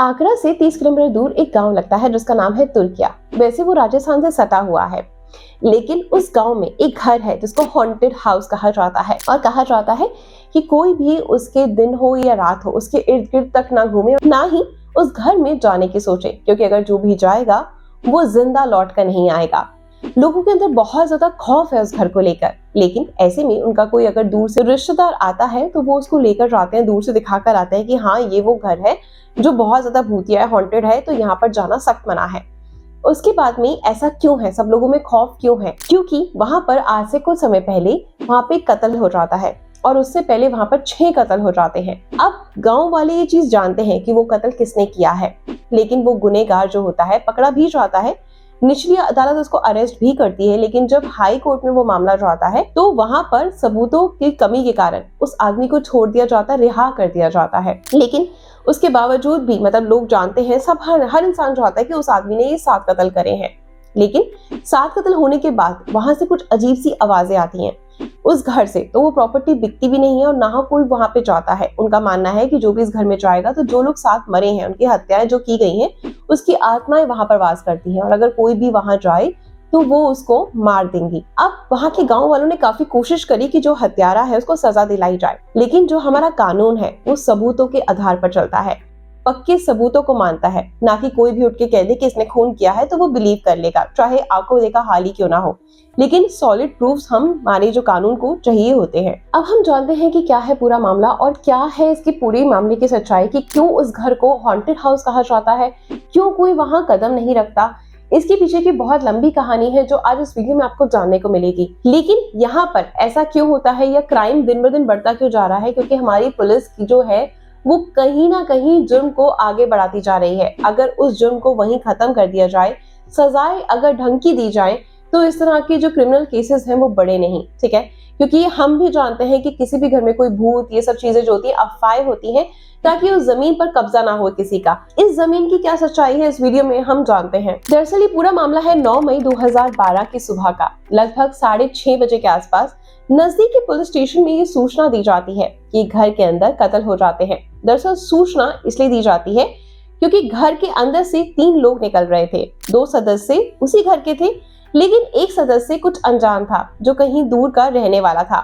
आगरा से 30 किलोमीटर दूर एक गांव लगता है जिसका नाम है तुर्किया। वैसे वो राजस्थान से सटा हुआ है, लेकिन उस गांव में एक घर है जिसको हॉन्टेड हाउस कहा जाता है। और कहा जाता है कि कोई भी उसके दिन हो या रात हो उसके इर्द गिर्द तक ना घूमे, ना ही उस घर में जाने की सोचे, क्योंकि अगर जो भी जाएगा वो जिंदा लौट कर नहीं आएगा। लोगों के अंदर बहुत ज्यादा खौफ है उस घर को लेकर, लेकिन ऐसे में उनका कोई अगर दूर से रिश्तेदार आता है तो वो उसको लेकर जाते हैं, दूर से दिखाकर आते हैं कि हाँ ये वो घर है जो बहुत ज्यादा भूतिया है, हॉन्टेड है, तो यहाँ पर जाना सख्त मना है। उसके बाद में ऐसा क्यों है, सब लोगों में खौफ क्यों है? क्योंकि वहां पर आज से कुछ समय पहले वहां पे कत्ल हो जाता है और उससे पहले वहां पर 6 कत्ल हो जाते हैं। अब गांव वाले ये चीज जानते हैं कि वो कत्ल किसने किया है, लेकिन वो गुनहगार जो होता है पकड़ा भी जाता है। निचली अदालत उसको अरेस्ट भी करती है, लेकिन जब हाई कोर्ट में वो मामला जाता है तो वहां पर सबूतों की कमी के कारण उस आदमी को छोड़ दिया जाता है, रिहा कर दिया जाता है। लेकिन उसके बावजूद भी मतलब लोग जानते हैं, सब हर इंसान चाहता है कि उस आदमी ने ये 7 कत्ल करे हैं। लेकिन 7 कत्ल होने के बाद वहां से कुछ अजीब सी आवाजें आती हैं उस घर से, तो वो प्रॉपर्टी बिकती भी नहीं है और ना कोई वहां पे जाता है। उनका मानना है कि जो भी इस घर में जाएगा तो जो लोग साथ मरे हैं, उनकी हत्याएं जो की गई हैं, उसकी आत्माएं वहां पर वास करती हैं और अगर कोई भी वहां जाए तो वो उसको मार देंगी। अब वहां के गांव वालों ने काफी कोशिश करी कि जो हत्यारा है उसको सजा दिलाई जाए, लेकिन जो हमारा कानून है वो सबूतों के आधार पर चलता है, पक्के सबूतों को मानता है, ना कि कोई भी उठ के कह दे कि इसने खून किया है तो वो बिलीव कर लेगा, चाहे आंखों देखा हाल ही क्यों ना हो। लेकिन सॉलिड प्रूफ्स हमारे जो कानून को चाहिए होते हैं। अब हम जानते हैं कि क्या है पूरा मामला और क्या है इसकी पूरी मामले की सच्चाई, कि क्यों उस घर को हॉन्टेड हाउस कहा जाता है, क्यों कोई वहां कदम नहीं रखता। इसके पीछे की बहुत लंबी कहानी है जो आज इस वीडियो में आपको जानने को मिलेगी। लेकिन यहाँ पर ऐसा क्यों होता है या क्राइम दिन ब दिन बढ़ता क्यों जा रहा है? क्योंकि हमारी पुलिस की जो है वो कहीं ना कहीं जुर्म को आगे बढ़ाती जा रही है। अगर उस जुर्म को वहीं खत्म कर दिया जाए, सजाएं अगर ढंग की दी जाए, तो इस तरह के जो क्रिमिनल केसेस हैं वो बड़े नहीं, ठीक है? क्योंकि हम भी जानते हैं कि किसी भी घर में कोई भूत, ये सब चीजें जो होती है अफवाहें होती हैं, ताकि उस जमीन पर कब्जा ना हो किसी का। इस जमीन की क्या सच्चाई है इस वीडियो में हम जानते हैं। दरअसल ये पूरा मामला है 9 मई 2012 की सुबह का, लगभग 6:30 बजे के आसपास नजदीकी पुलिस स्टेशन में ये सूचना दी जाती है कि घर के अंदर कत्ल हो जाते हैं। दरअसल सूचना इसलिए दी जाती है क्योंकि घर के अंदर से 3 लोग निकल रहे थे। 2 सदस्य उसी घर के थे, लेकिन एक सदस्य कुछ अनजान था जो कहीं दूर का रहने वाला था।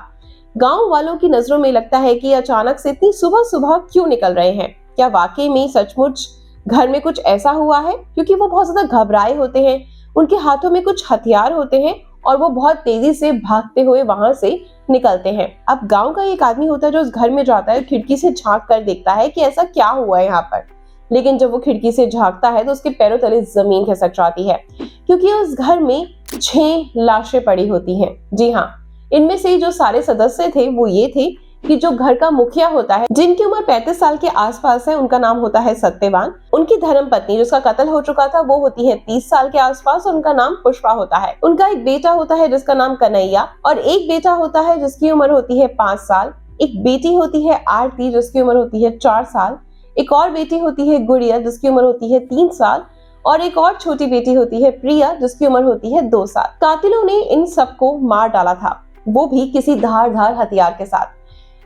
गांव वालों की नजरों में लगता है कि अचानक से इतनी सुबह सुबह क्यों निकल रहे हैं, क्या वाकई में सचमुच घर में कुछ ऐसा हुआ है? क्योंकि वो बहुत ज्यादा घबराए होते हैं, उनके हाथों में कुछ हथियार होते हैं और वो बहुत तेजी से भागते हुए वहां से निकलते हैं। अब गांव का एक आदमी होता है जो उस घर में जाता है, खिड़की से झांक कर देखता है कि ऐसा क्या हुआ है यहाँ पर। लेकिन जब वो खिड़की से झांकता है तो उसके पैरों तले जमीन खिसक जाती है, क्योंकि उस घर में 6 लाशें पड़ी होती हैं। जी हाँ, इनमें से जो सारे सदस्य थे वो ये थे कि जो घर का मुखिया होता है, जिनकी उम्र 35 साल के आसपास है, उनका नाम होता है सत्यवान। उनकी धर्मपत्नी जिसका कत्ल हो चुका था वो होती है 30 साल के आसपास और उनका नाम पुष्पा होता है। उनका एक बेटा होता है जिसका नाम कन्हैया और एक बेटा होता है जिसकी उम्र होती है 5 साल। एक बेटी होती है आरती जिसकी उम्र होती है 4 साल। एक और बेटी होती है गुड़िया जिसकी उम्र होती है 3 साल और एक और छोटी बेटी होती है प्रिया जिसकी उम्र होती है 2 साल। कातिलों ने इन सबको मार डाला था, वो भी किसी धारदार हथियार के साथ।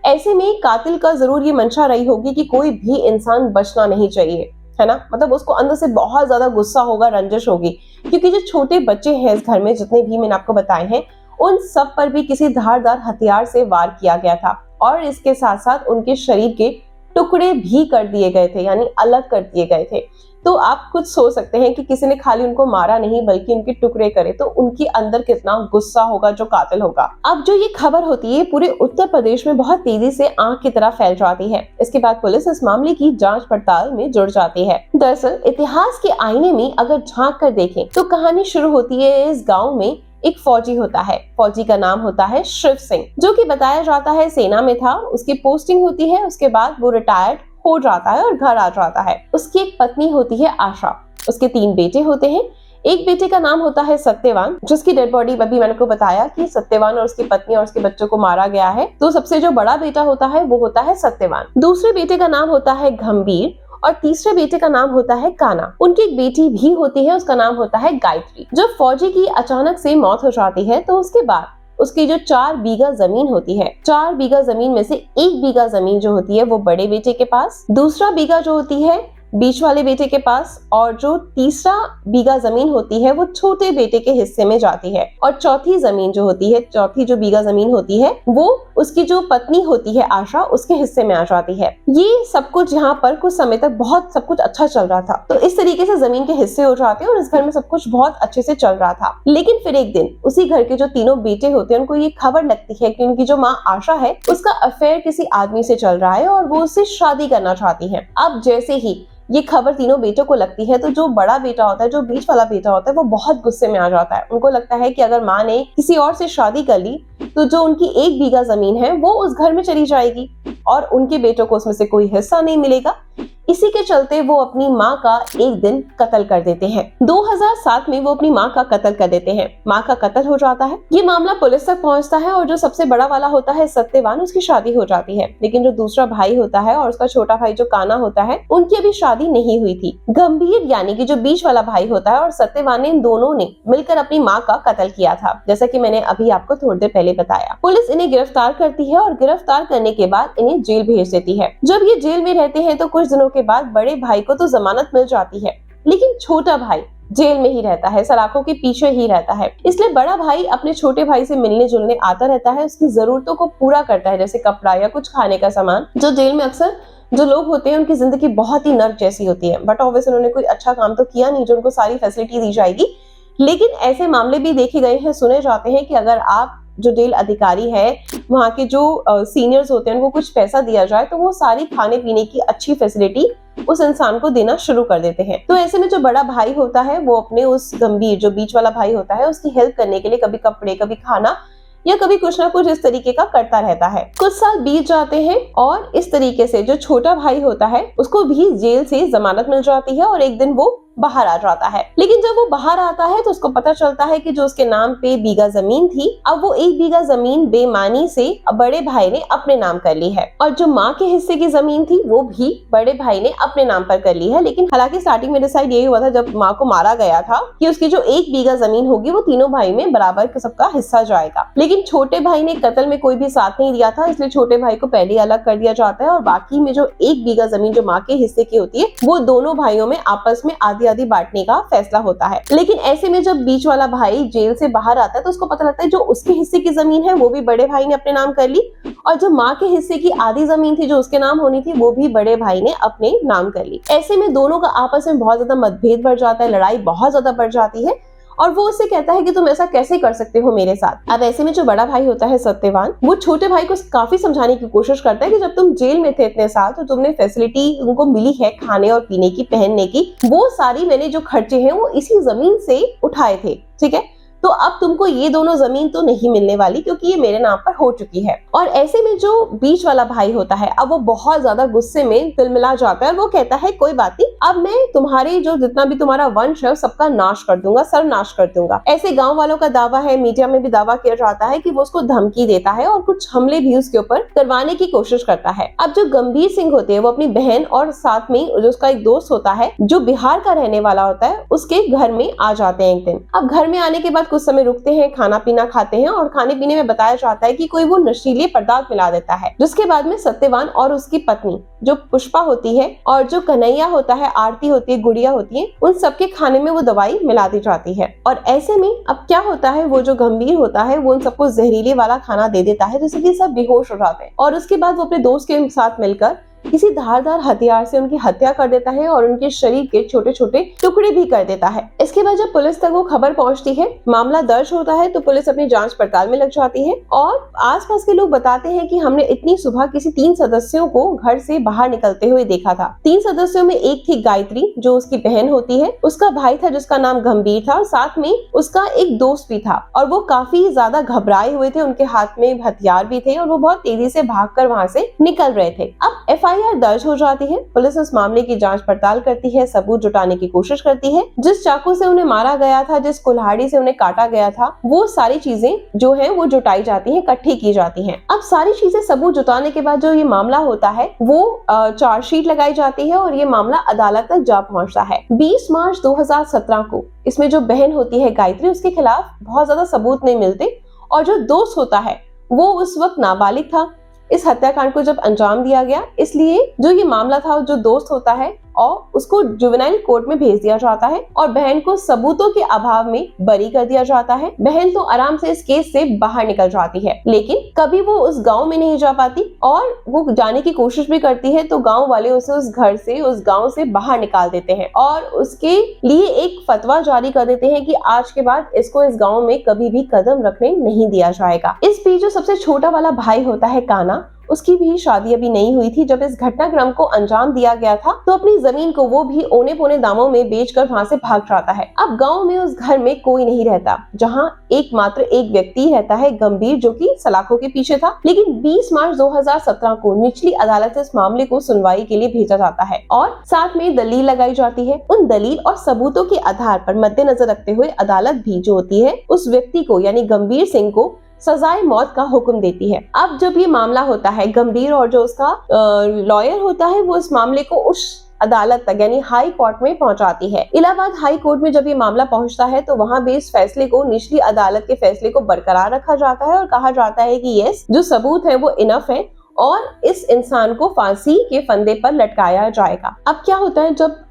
ऐसे में कातिल का जरूर ये मंशा रही होगी कि कोई भी इंसान बचना नहीं चाहिए, है ना? मतलब उसको अंदर से बहुत ज्यादा गुस्सा होगा, रंजिश होगी, क्योंकि जो छोटे बच्चे हैं इस घर में, जितने भी मैंने आपको बताए हैं, उन सब पर भी किसी धारदार हथियार से वार किया गया था और इसके साथ साथ उनके शरीर के टुकड़े भी कर दिए गए थे, यानी अलग कर दिए गए थे। तो आप कुछ सोच सकते हैं कि किसी ने खाली उनको मारा नहीं बल्कि उनके टुकड़े करे, तो उनके अंदर कितना गुस्सा होगा जो कातिल होगा। अब जो ये खबर होती है पूरे उत्तर प्रदेश में बहुत तेजी से आग की तरह फैल जाती है। इसके बाद पुलिस इस मामले की जांच पड़ताल में जुड़ जाती है। दरअसल इतिहास के आईने में अगर झांक कर देखें तो कहानी शुरू होती है इस गाँव में एक फौजी होता है। फौजी का नाम होता है शिव सिंह, जो कि बताया जाता है सेना में था, उसकी पोस्टिंग होती है, उसके बाद वो रिटायर्ड हो जाता है और घर आ जाता है। उसकी एक पत्नी होती है आशा, उसके 3 बेटे होते हैं। एक बेटे का नाम होता है सत्यवान, जिसकी डेड बॉडी अभी मैंने को बताया कि सत्यवान और उसकी पत्नी और उसके बच्चों को मारा गया है, तो सबसे जो बड़ा बेटा होता है वो होता है सत्यवान। दूसरे बेटे का नाम होता है गंभीर और तीसरे बेटे का नाम होता है काना। उनकी एक बेटी भी होती है, उसका नाम होता है गायत्री। जब फौजी की अचानक से मौत हो जाती है तो उसके बाद उसकी जो 4 बीघा जमीन होती है, 4 बीघा जमीन में से 1 बीघा जमीन जो होती है वो बड़े बेटे के पास, दूसरा बीघा जो होती है बीच वाले बेटे के पास, और जो तीसरा बीघा जमीन होती है वो छोटे बेटे के हिस्से में जाती है, और चौथी जमीन जो होती है, चौथी जो बीघा जमीन होती है वो उसकी जो पत्नी होती है आशा, उसके हिस्से में आ जाती है। ये सब कुछ यहाँ पर कुछ समय तक बहुत सब कुछ अच्छा चल रहा था। तो इस तरीके से जमीन के हिस्से हो जाते हैं और इस घर में सब कुछ बहुत अच्छे से चल रहा था। लेकिन फिर एक दिन उसी घर के जो तीनों बेटे होते हैं उनको ये खबर लगती है कि उनकी जो माँ आशा है उसका अफेयर किसी आदमी से चल रहा है और वो उससे शादी करना चाहती है। अब जैसे ही ये खबर तीनों बेटों को लगती है तो जो बड़ा बेटा होता है, जो बीच वाला बेटा होता है, वो बहुत गुस्से में आ जाता है। उनको लगता है कि अगर माँ ने किसी और से शादी कर ली तो जो उनकी 1 बीघा जमीन है वो उस घर में चली जाएगी और उनके बेटों को उसमें से कोई हिस्सा नहीं मिलेगा। इसी के चलते वो अपनी माँ का एक दिन कत्ल कर देते हैं। 2007 में वो अपनी माँ का कत्ल कर देते हैं। माँ का कत्ल हो जाता है। ये मामला पुलिस तक पहुंचता है और जो सबसे बड़ा वाला होता है सत्यवान, उसकी शादी हो जाती है। लेकिन जो दूसरा भाई होता है और उसका छोटा भाई जो काना होता है, उनकी अभी शादी नहीं हुई थी। गंभीर यानी कि जो बीच वाला भाई होता है और सत्यवान ने, इन दोनों ने मिलकर अपनी माँ का कत्ल किया था, जैसा कि मैंने अभी आपको थोड़ी देर पहले बताया। पुलिस इन्हें गिरफ्तार करती है और गिरफ्तार करने के बाद इन्हें जेल भेज देती है। जब ये जेल में रहते हैं तो कुछ दिनों के बाद बड़े भाई को तो जमानत मिल जाती है, लेकिन छोटा भाई जेल में ही रहता है, सलाखों के पीछे ही रहता है। इसलिए बड़ा भाई अपने छोटे भाई से मिलने जुलने आता रहता है, उसकी जरूरतों को पूरा करता है, जैसे कपड़ा या कुछ खाने का सामान। जो जेल में अक्सर जो लोग होते हैं उनकी जिंदगी बहुत ही नर्क जैसी होती है, बट ऑब्वियसली उन्होंने कोई अच्छा काम तो किया नहीं जो उनको सारी फैसिलिटी दी जाएगी। लेकिन ऐसे मामले भी देखे गए हैं, सुने जाते हैं कि अगर आप जो जेल अधिकारी है, वहाँ के जो सीनियर्स होते हैं, उनको कुछ पैसा दिया जाए तो वो सारी खाने पीने की अच्छी फैसिलिटी उस इंसान को देना शुरू कर देते हैं। तो ऐसे में जो बड़ा भाई होता है वो अपने उस गंभीर जो बीच वाला भाई होता है उसकी हेल्प करने के लिए कभी कपड़े, कभी खाना या कभी कुछ ना कुछ इस तरीके का करता रहता है। कुछ साल बीत जाते हैं और इस तरीके से जो छोटा भाई होता है उसको भी जेल से जमानत मिल जाती है और एक दिन वो बाहर आ जाता है। लेकिन जब वो बाहर आता है तो उसको पता चलता है कि जो उसके नाम पे बीघा जमीन थी, अब वो 1 बीघा जमीन बेईमानी से बड़े भाई ने अपने नाम कर ली है, और जो माँ के हिस्से की जमीन थी वो भी बड़े भाई ने अपने नाम पर कर ली है। लेकिन हालांकि स्टार्टिंग में डिसाइड यही हुआ था जब माँ को मारा गया था कि उसकी जो 1 बीघा जमीन होगी वो तीनों भाई में बराबर सबका हिस्सा जाएगा। लेकिन छोटे भाई ने कत्ल में कोई भी साथ नहीं दिया था, इसलिए छोटे भाई को पहले अलग कर दिया जाता है और बाकी में जो 1 बीघा जमीन जो माँ के हिस्से की होती है वो दोनों भाइयों में आपस में आधी आधी बांटने का फैसला होता है। लेकिन ऐसे में जब बीच वाला भाई जेल से बाहर आता है तो उसको पता लगता है जो उसके हिस्से की जमीन है वो भी बड़े भाई ने अपने नाम कर ली, और जो माँ के हिस्से की आधी जमीन थी जो उसके नाम होनी थी वो भी बड़े भाई ने अपने नाम कर ली। ऐसे में दोनों का आपस में बहुत ज्यादा मतभेद बढ़ जाता है, लड़ाई बहुत ज्यादा बढ़ जाती है और वो उससे कहता है कि तुम ऐसा कैसे कर सकते हो मेरे साथ। अब ऐसे में जो बड़ा भाई होता है सत्यवान, वो छोटे भाई को काफी समझाने की कोशिश करता है कि जब तुम जेल में थे इतने साल तो तुमने फैसिलिटी उनको मिली है खाने और पीने की, पहनने की, वो सारी मैंने जो खर्चे हैं वो इसी जमीन से उठाए थे, ठीक है। तो अब तुमको ये दोनों जमीन तो नहीं मिलने वाली क्योंकि ये मेरे नाम पर हो चुकी है। और ऐसे में जो बीच वाला भाई होता है अब वो बहुत ज्यादा गुस्से में तिलमिला जाता है और वो कहता है कोई बात नहीं, अब मैं तुम्हारे जो जितना भी तुम्हारा वंश है सबका नाश कर दूंगा, सर्वनाश कर दूंगा। ऐसे गांव वालों का दावा है, मीडिया में भी दावा किया जाता है कि वो उसको धमकी देता है और कुछ हमले भी उसके ऊपर करवाने की कोशिश करता है। अब जो गंभीर सिंह होते हैं वो अपनी बहन और साथ में जो उसका एक दोस्त होता है जो बिहार का रहने वाला होता है उसके घर में आ जाते हैं एक दिन। अब घर में आने के बाद कुछ समय रुकते हैं, खाना पीना खाते हैं और खाने पीने में बताया जाता है कि कोई वो नशीले पदार्थ मिला देता है, जिसके बाद में सत्यवान और उसकी पत्नी जो पुष्पा होती है और जो कन्हैया होता है, आरती होती है, गुड़िया होती है, उन सबके खाने में वो दवाई मिला दी जाती है। और ऐसे में अब क्या होता है, वो जो गंभीर होता है वो उन सबको जहरीले वाला खाना दे देता है जिससे कि सब बेहोश हो जाते हैं और उसके बाद वो अपने दोस्त के साथ मिलकर किसी धारदार हथियार से उनकी हत्या कर देता है और उनके शरीर के छोटे छोटे टुकड़े भी कर देता है। इसके बाद जब पुलिस तक वो खबर पहुंचती है, मामला दर्ज होता है, तो पुलिस अपनी जांच पड़ताल में लग जाती है और आसपास के लोग बताते हैं कि हमने इतनी सुबह किसी 3 सदस्यों को घर से बाहर निकलते हुए देखा था। 3 सदस्यों में एक थी गायत्री जो उसकी बहन होती है, उसका भाई था जिसका नाम गंभीर था और साथ में उसका एक दोस्त भी था और वो काफी ज्यादा घबराए हुए थे, उनके हाथ में हथियार भी थे और वो बहुत तेजी से भागकर वहां से निकल रहे थे। अब FIR दर्ज हो जाती है, पुलिस इस मामले की जांच पड़ताल करती है, सबूत जुटाने की कोशिश करती है। जिस चाकू से उन्हें मारा गया था, जिस कुल्हाड़ी से उन्हें काटा गया था, वो सारी चीजें जो हैं वो जुटाई जाती हैं, इकट्ठी की जाती हैं। अब सारी चीजें सबूत जुटाने के बाद जो ये मामला होता है वो चार्जशीट लगाई जाती है और ये मामला अदालत तक जा पहुंचता है। 20 मार्च 2017 को इसमें जो बहन होती है गायत्री, उसके खिलाफ बहुत ज्यादा सबूत नहीं मिलते और जो दोस्त होता है वो उस वक्त नाबालिग था। इस हत्याकांड को जब अंजाम दिया गया, इसलिए जो ये मामला था, जो दोस्त होता है और उसको जुवेनाइल कोर्ट में भेज दिया जाता है और बहन को सबूतों के अभाव में बरी कर दिया जाता है। बहन तो आराम से इस केस से बाहर निकल जाती है, लेकिन कभी वो उस गांव में नहीं जा पाती और वो जाने की कोशिश भी करती है तो गांव वाले उसे उस घर से, उस गांव से बाहर निकाल देते हैं और उसके लिए एक फतवा जारी कर देते हैं कि आज के बाद इसको इस गांव में कभी भी कदम रखने नहीं दिया जाएगा। इस बीच जो सबसे छोटा वाला भाई होता है काना, उसकी भी शादी अभी नहीं हुई थी जब इस घटनाक्रम को अंजाम दिया गया था, तो अपनी जमीन को वो भी औने पौने दामों में बेचकर वहां से भाग जाता है। अब गांव में उस घर में कोई नहीं रहता, जहां एकमात्र एक व्यक्ति रहता है गंभीर, जो कि सलाखों के पीछे था। लेकिन 20 मार्च 2017 को निचली अदालत से इस मामले को सुनवाई के लिए भेजा जाता है और साथ में दलील लगाई जाती है। उन दलील और सबूतों के आधार पर मद्देनजर रखते हुए अदालत भी जो होती है उस व्यक्ति को यानी गंभीर सिंह को सजाए मौत का हुक्म देती है। अब जब ये मामला होता है, गंभीर और जो उसका लॉयर होता है वो इस मामले को उस अदालत तक यानी हाई कोर्ट में पहुंचाती है। इलाहाबाद हाई कोर्ट में जब ये मामला पहुंचता है तो वहां भी इस फैसले को, निचली अदालत के फैसले को बरकरार रखा जाता है और कहा जाता है कि यस, जो सबूत है वो इनफ है और इस इंसान को फांसी के फंदे पर लटकाया जाएगा। अब क्या होता है, जब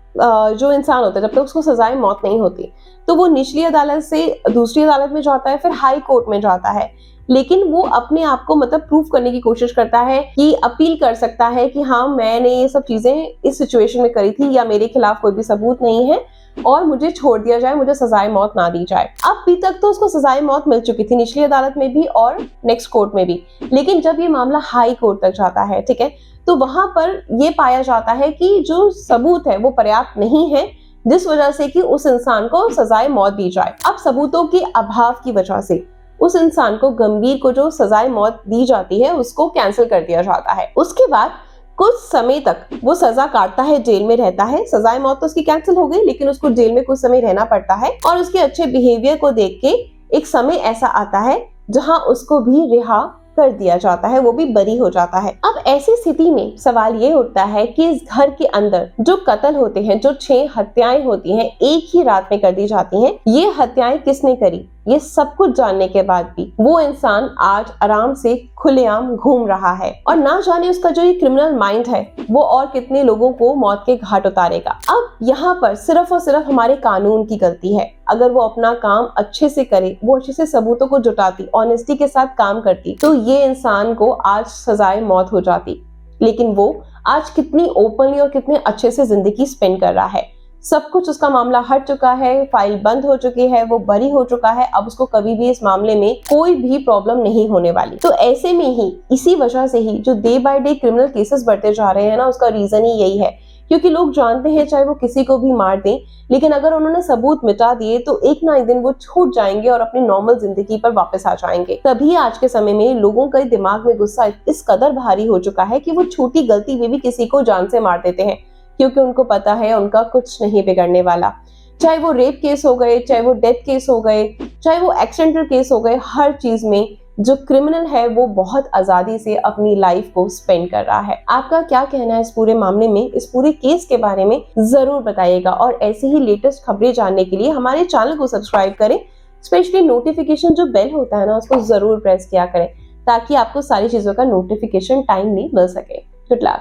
जो इंसान होता है जब तक उसको सजाए मौत नहीं होती तो वो निचली अदालत से दूसरी अदालत में जाता है, फिर हाई कोर्ट में जाता है, लेकिन वो अपने आप को मतलब प्रूव करने की कोशिश करता है कि अपील कर सकता है कि हाँ, मैंने ये सब चीजें इस सिचुएशन में करी थी या मेरे खिलाफ कोई भी सबूत नहीं है और मुझे छोड़ दिया जाए, मुझे सजाए मौत ना दी जाए। अब अभी तक तो उसको सजाए मौत मिल चुकी थी निचली अदालत में भी और नेक्स्ट कोर्ट में भी, लेकिन जब ये मामला हाई कोर्ट तक जाता है, ठीक है, तो वहां पर ये पाया जाता है कि जो सबूत है वो पर्याप्त नहीं है, जिस वजह से कि उस इंसान को सजाए मौत दी जाए। अब सबूतों के अभाव की वजह से उस इंसान को, गंभीर को, जो सजाए मौत दी जाती है उसको कैंसिल कर दिया जाता है। उसके बाद कुछ समय तक वो सजा काटता है, जेल में रहता है। सजाए मौत तो उसकी कैंसिल हो गई, लेकिन उसको जेल में कुछ समय रहना पड़ता है और उसके अच्छे बिहेवियर को देख के एक समय ऐसा आता है जहां उसको भी रिहा कर दिया जाता है, वो भी बरी हो जाता है। अब ऐसी स्थिति में सवाल ये उठता है कि इस घर के अंदर जो कत्ल होते हैं, जो 6 हत्याएं होती हैं, एक ही रात में कर दी जाती हैं, ये हत्याएं किसने करी, ये सब कुछ जानने के बाद भी वो इंसान आज आराम से खुलेआम घूम रहा है और ना जाने उसका जो ये क्रिमिनल माइंड है वो और कितने लोगों को मौत के घाट उतारेगा। अब यहाँ पर सिर्फ और सिर्फ हमारे कानून की गलती है। अगर वो अपना काम अच्छे से करे, वो अच्छे से सबूतों को जुटाती, ऑनेस्टी के साथ काम करती, तो ये इंसान को आज सजाए मौत हो जाती। लेकिन वो आज कितनी ओपनली और कितने अच्छे से जिंदगी स्पेंड कर रहा है। सब कुछ, उसका मामला हट चुका है, फाइल बंद हो चुकी है, वो बरी हो चुका है। अब उसको कभी भी इस मामले में कोई भी प्रॉब्लम नहीं होने वाली। तो ऐसे में ही, इसी वजह से ही जो day by day criminal cases बढ़ते जा रहे हैं ना, उसका रीजन ही यही है, क्योंकि लोग जानते हैं चाहे वो किसी को भी मार दें, लेकिन अगर उन्होंने सबूत मिटा दिए तो एक ना एक दिन वो छूट जाएंगे और अपनी नॉर्मल जिंदगी पर वापस आ जाएंगे। तभी आज के समय में लोगों के दिमाग में गुस्सा इस कदर भारी हो चुका है कि वो छोटी गलती में भी किसी को जान से मार देते हैं, क्योंकि उनको पता है उनका कुछ नहीं बिगड़ने वाला। चाहे वो रेप केस हो गए, चाहे वो डेथ केस हो गए, चाहे वो एक्सीडेंटल केस हो गए, हर चीज में जो क्रिमिनल है वो बहुत आजादी से अपनी लाइफ को स्पेंड कर रहा है। आपका क्या कहना है इस पूरे मामले में, इस पूरे केस के बारे में जरूर बताइएगा। और ऐसे ही लेटेस्ट खबरें जानने के लिए हमारे चैनल को सब्सक्राइब करें, स्पेशली नोटिफिकेशन जो बेल होता है ना, उसको जरूर प्रेस किया करें ताकि आपको सारी चीजों का नोटिफिकेशन टाइमली मिल सके। Good luck.